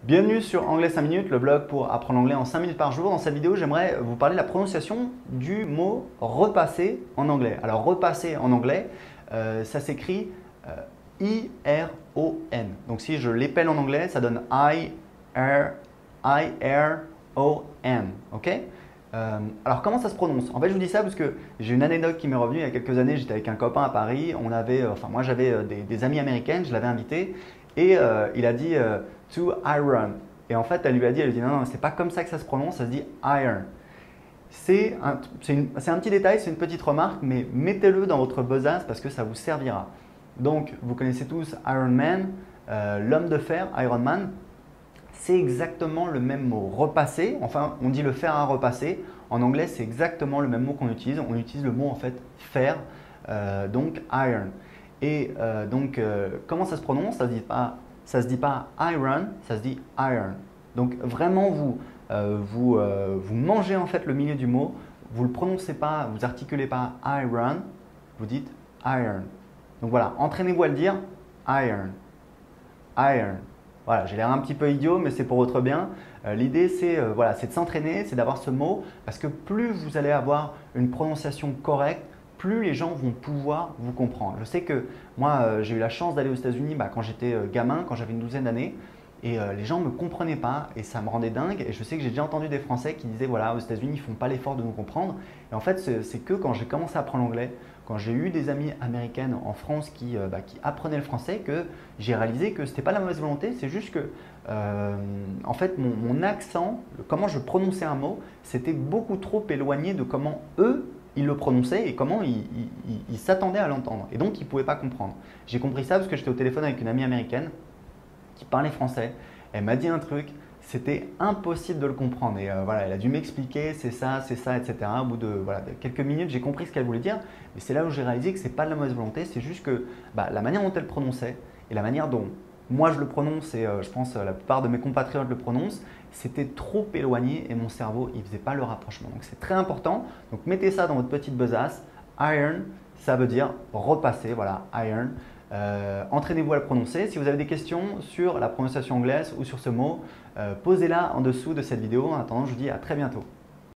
Bienvenue sur Anglais 5 minutes, le blog pour apprendre l'anglais en 5 minutes par jour. Dans cette vidéo, j'aimerais vous parler de la prononciation du mot repasser en anglais. Alors repasser en anglais, ça s'écrit I-R-O-N. Donc si je l'épelle en anglais, ça donne I-R-O-N. Ok? Alors comment ça se prononce? En fait, je vous dis ça parce que j'ai une anecdote qui m'est revenue il y a quelques années. J'étais avec un copain à Paris. Moi j'avais des amies américaines, je l'avais invité et il a dit to iron. Et en fait, elle lui a dit non, c'est pas comme ça que ça se prononce, ça se dit iron. C'est un petit détail, c'est une petite remarque, mais mettez-le dans votre besace parce que ça vous servira. Donc, vous connaissez tous Iron Man, l'homme de fer, Iron Man. C'est exactement le même mot. Repasser, enfin, on dit le fer à repasser. En anglais, c'est exactement le même mot qu'on utilise. On utilise le mot en fait fer, donc iron. Et comment ça se prononce? Ça se dit pas iron, ça se dit iron. Donc vraiment, vous mangez en fait le milieu du mot. Vous ne le prononcez pas, vous articulez pas iron, vous dites iron. Donc voilà, entraînez-vous à le dire iron, iron. Voilà, j'ai l'air un petit peu idiot, mais c'est pour votre bien. L'idée, c'est de s'entraîner, c'est d'avoir ce mot, parce que plus vous allez avoir une prononciation correcte, plus les gens vont pouvoir vous comprendre. Je sais que moi, j'ai eu la chance d'aller aux États-Unis quand j'étais gamin, quand j'avais une douzaine d'années, et les gens ne me comprenaient pas et ça me rendait dingue. Et je sais que j'ai déjà entendu des Français qui disaient voilà, aux États-Unis, ils ne font pas l'effort de nous comprendre. Et en fait, c'est que quand j'ai commencé à apprendre l'anglais, quand j'ai eu des amies américaines en France qui apprenaient le français, que j'ai réalisé que ce n'était pas la mauvaise volonté, c'est juste que en fait, mon accent, comment je prononçais un mot, c'était beaucoup trop éloigné de comment eux, ils le prononçaient et comment ils s'attendaient à l'entendre. Et donc, ils ne pouvaient pas comprendre. J'ai compris ça parce que j'étais au téléphone avec une amie américaine qui parlait français. Elle m'a dit un truc, c'était impossible de le comprendre. Et elle a dû m'expliquer, c'est ça, etc. Au bout de quelques minutes, j'ai compris ce qu'elle voulait dire. Mais c'est là où j'ai réalisé que ce n'est pas de la mauvaise volonté, c'est juste que la manière dont elle prononçait et la manière dont moi je le prononce et je pense la plupart de mes compatriotes le prononcent, c'était trop éloigné et mon cerveau il ne faisait pas le rapprochement. Donc c'est très important. Donc mettez ça dans votre petite besace. Iron, ça veut dire repasser. Voilà, iron. Entraînez-vous à le prononcer. Si vous avez des questions sur la prononciation anglaise ou sur ce mot, posez-la en dessous de cette vidéo. En attendant, je vous dis à très bientôt.